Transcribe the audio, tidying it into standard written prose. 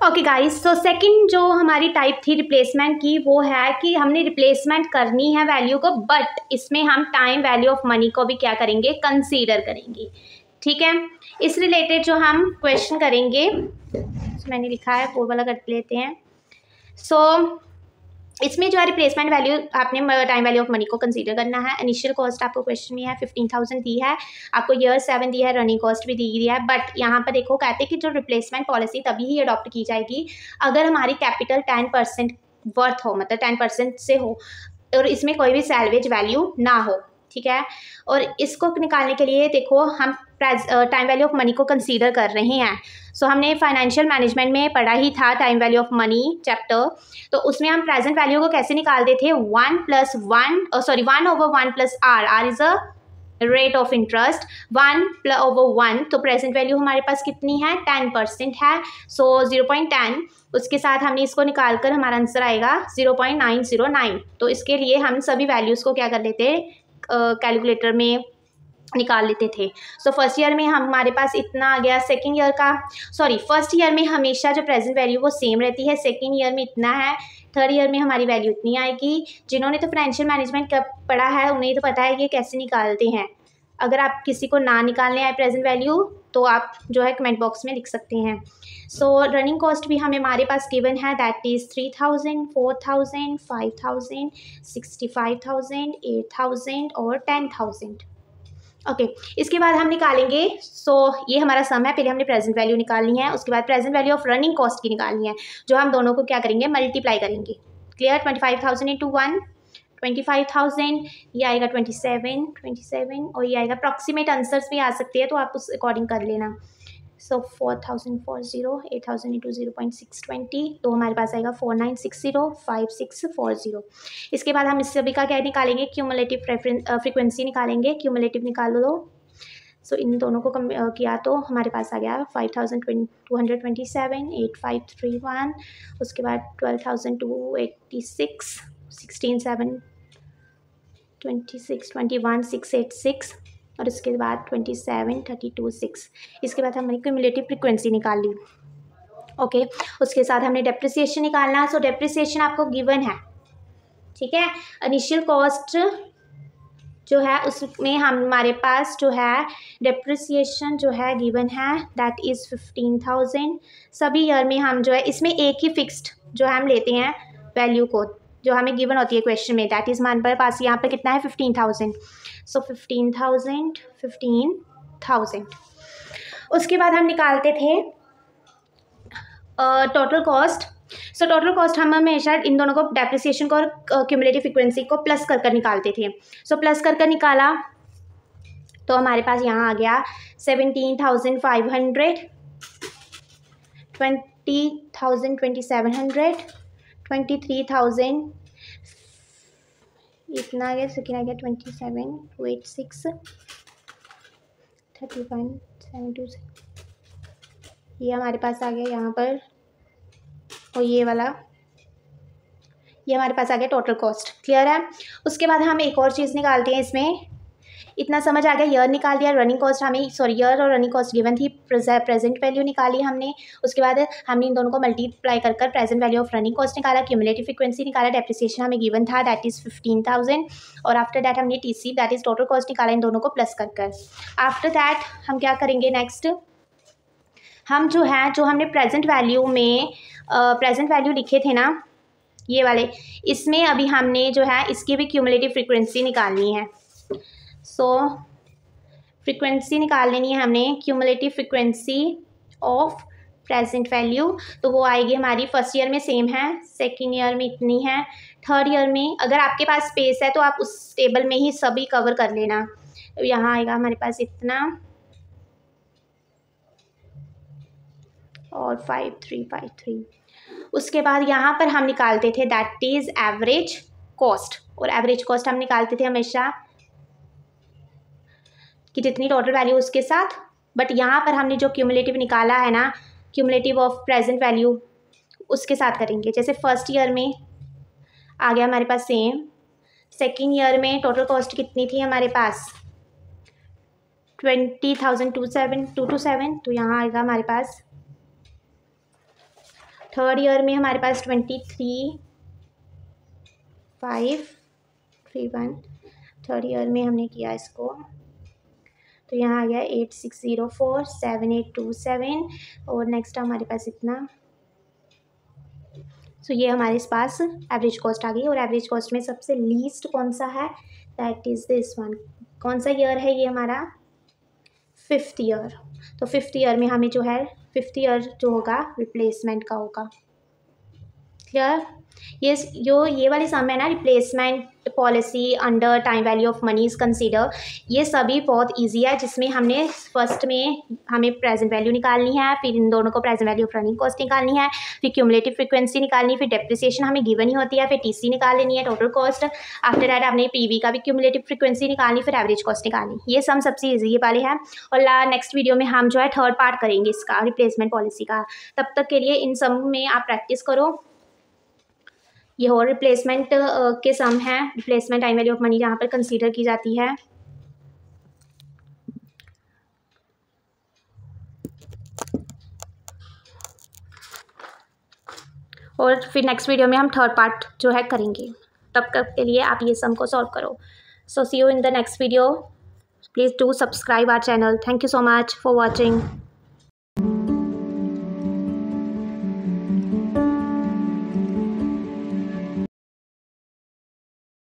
Okay guys, so second जो हमारी type थी रिप्लेसमेंट की, वो है कि हमने रिप्लेसमेंट करनी है वैल्यू को, बट इसमें हम टाइम वैल्यू ऑफ मनी को भी क्या करेंगे, कंसीडर करेंगे। ठीक है, इस रिलेटेड जो हम क्वेश्चन करेंगे, मैंने लिखा है वो वाला कर लेते हैं। सो इसमें जो है रिप्लेसमेंट वैल्यू आपने टाइम वैल्यू ऑफ मनी को कंसीडर करना है। इनिशियल कॉस्ट आपको क्वेश्चन में है 15,000 दी है, आपको ईयर 7 दी है, रनिंग कॉस्ट भी दी है। बट यहाँ पर देखो कहते हैं कि जो रिप्लेसमेंट पॉलिसी तभी ही अडॉप्ट की जाएगी अगर हमारी कैपिटल 10% वर्थ हो, मतलब 10% से हो, और इसमें कोई भी सैलवेज वैल्यू ना हो। ठीक है, और इसको निकालने के लिए देखो हम टाइम वैल्यू ऑफ मनी को कंसीडर कर रहे हैं। सो हमने फाइनेंशियल मैनेजमेंट में पढ़ा ही था time value of money chapter, तो उसमें हम प्रेजेंट वैल्यू को कैसे निकालते थे, 1/1 plus r is a rate of interest, 1/1, तो प्रेजेंट वैल्यू हमारे पास कितनी है, 10% है। सो 0.10, उसके साथ हमने इसको निकाल कर हमारा आंसर आएगा 0.909। तो इसके लिए हम सभी वैल्यूज़ को क्या कर लेते, कैलकुलेटर में निकाल लेते थे। सो फर्स्ट ईयर में हमारे पास इतना आ गया, सेकंड ईयर का फर्स्ट ईयर में हमेशा जो प्रेजेंट वैल्यू वो सेम रहती है, सेकंड ईयर में इतना है, थर्ड ईयर में हमारी वैल्यू इतनी आएगी। जिन्होंने तो फाइनेंशियल मैनेजमेंट कब पढ़ा है उन्हें तो पता है कि कैसे निकालते हैं। अगर आप किसी को ना निकालने आए प्रेजेंट वैल्यू तो आप जो है कमेंट बॉक्स में लिख सकते हैं। सो रनिंग कॉस्ट भी हमारे पास गिवन है, दैट इज़ 3,000, 4,000, 5,000, 65,000, 8,000 और 10,000। ओके, इसके बाद हम निकालेंगे। ये हमारा सम है, पहले हमने प्रेजेंट वैल्यू निकालनी है, उसके बाद present value of running cost की निकालनी है, जो हम दोनों को क्या करेंगे, मल्टीप्लाई करेंगे। क्लियर, 25,000 इंटू 1, 25,000, ये आएगा 27 और ये आएगा। अप्रॉक्सीमेट आंसर्स भी आ सकते हैं तो आप उस अकॉर्डिंग कर लेना। 4,040, 8,000 इंटू 0.620, तो हमारे पास आएगा 49605640। इसके बाद हम इस सभी का क्या निकालेंगे, क्यूमुलेटिव फ्रीक्वेंसी निकालेंगे। क्यूमुलेटिव निकाल लो। इन दोनों को किया तो हमारे पास आ गया 5,227, 8,531, उसके बाद 12,286, 16,7, 26, 21, 686 और उसके बाद 27, 32, 6। इसके बाद हमने क्यूमुलेटिव फ्रीक्वेंसी निकाल ली। ओके, उसके साथ हमने डेप्रिसिएशन निकालना। सो डेप्रिसिएशन आपको गिवन है, ठीक है। इनिशियल कॉस्ट जो है उसमें हमारे पास जो है डेप्रिसिएशन जो है गिवन है, दैट इज़ 15,000। सभी ईयर में हम जो है इसमें एक ही फिक्स्ड जो है हम लेते हैं वैल्यू को जो हमें गिवन होती है क्वेश्चन में, दैट इज़ हमारे पास यहाँ पर कितना है 15,000। सो 15,000। उसके बाद हम निकालते थे total cost. So total cost हम हमेशा इन दोनों को डेप्रिसिएशन को और क्यूमुलेटिव फ्रीक्वेंसी को प्लस कर निकालते थे। सो प्लस कर निकाला तो हमारे पास यहाँ आ गया 17,500, 20,000, 2,700, 23,000, इतना आ गया, सेकेंड आ गया 27, 286, 31, 72, ये हमारे पास आ गया यहाँ पर, और ये हमारे पास आ गया टोटल कॉस्ट। क्लियर है। उसके बाद हम एक और चीज़ निकालते हैं इसमें, इतना समझ आ गया, ईयर निकाल दिया, रनिंग कॉस्ट ईयर और रनिंग कॉस्ट गिवन थी, प्रेजेंट वैल्यू निकाली हमने। उसके बाद हमने इन दोनों को मल्टीप्लाई कर present value of running cost निकाला, क्यूमुलेटिव फ्रीक्वेंसी निकाला, डेप्रिसिएशन हमें गिवन था दैट इज़ 15,000 और आफ्टर दैट हमने TC that is total cost निकाला, इन दोनों को प्लस कर। आफ्टर दैट हम क्या करेंगे, नेक्स्ट हम जो हमने प्रेजेंट वैल्यू लिखे थे ना ये वाले, इसमें अभी हमने जो है इसकी भी क्यूमुलेटिव फ्रीक्वेंसी निकालनी है। फ्रीक्वेंसी निकाल लेनी है हमने, cumulative frequency of present value, तो वो आएगी हमारी फर्स्ट ईयर में सेम है, सेकेंड ईयर में इतनी है, थर्ड ईयर में अगर आपके पास स्पेस है तो आप उस टेबल में ही सभी कवर कर लेना। यहाँ आएगा हमारे पास इतना और 5,353। उसके बाद यहाँ पर हम निकालते थे दैट इज़ एवरेज कॉस्ट, और एवरेज कॉस्ट हम निकालते थे हमेशा कि जितनी टोटल वैल्यू उसके साथ, बट यहाँ पर हमने जो क्यूमुलेटिव निकाला है ना, क्यूमुलेटिव ऑफ प्रेजेंट वैल्यू उसके साथ करेंगे। जैसे फर्स्ट ईयर में आ गया हमारे पास सेम, सेकेंड ईयर में टोटल कॉस्ट कितनी थी हमारे पास 20,227, तो यहाँ आएगा हमारे पास थर्ड ईयर में हमारे पास 23,531, थर्ड ईयर में हमने किया इसको, तो यहाँ आ गया 86047827 और नेक्स्ट हमारे पास इतना। सो ये हमारे पास एवरेज कॉस्ट आ गई। और एवरेज कॉस्ट में सबसे लीस्ट कौन सा है, दैट इज़ दिस वन। कौन सा ईयर है ये हमारा, 5th ईयर। तो 5th ईयर में हमें जो है 5th ईयर जो होगा रिप्लेसमेंट का होगा। क्लियर। ये वाली सम है ना, replacement policy under time value of money is consider, ये सभी बहुत इजी है, जिसमें हमने फर्स्ट में हमें प्रेजेंट वैल्यू निकालनी है, फिर इन दोनों को present value of running cost निकालनी है, फिर क्यूमुलेटिव फ्रीक्वेंसी निकालनी है, फिर डेप्रिसिएशन हमें गिवन ही होती है, फिर टीसी निकाल लेनी है, टोटल कॉस्ट। आफ्टर दैट आपने पीवी का भी क्यूमुलेटिव फ्रीक्वेंसी निकालनी, फिर एवरेज कॉस्ट निकालनी। ये सम सबसे ईजी वाले हैं। और नेक्स्ट वीडियो में हम जो है थर्ड पार्ट करेंगे इसका, रिप्लेसमेंट पॉलिसी का। तब तक के लिए इन सम में आप प्रैक्टिस करो। ये और रिप्लेसमेंट के सम हैं, replacement time value of money जहाँ पर कंसीडर की जाती है। और फिर नेक्स्ट वीडियो में हम थर्ड पार्ट जो है करेंगे। तब तक के लिए आप ये सम को सॉल्व करो। So see you in the next video. Please do subscribe our channel. Thank you so much for watching.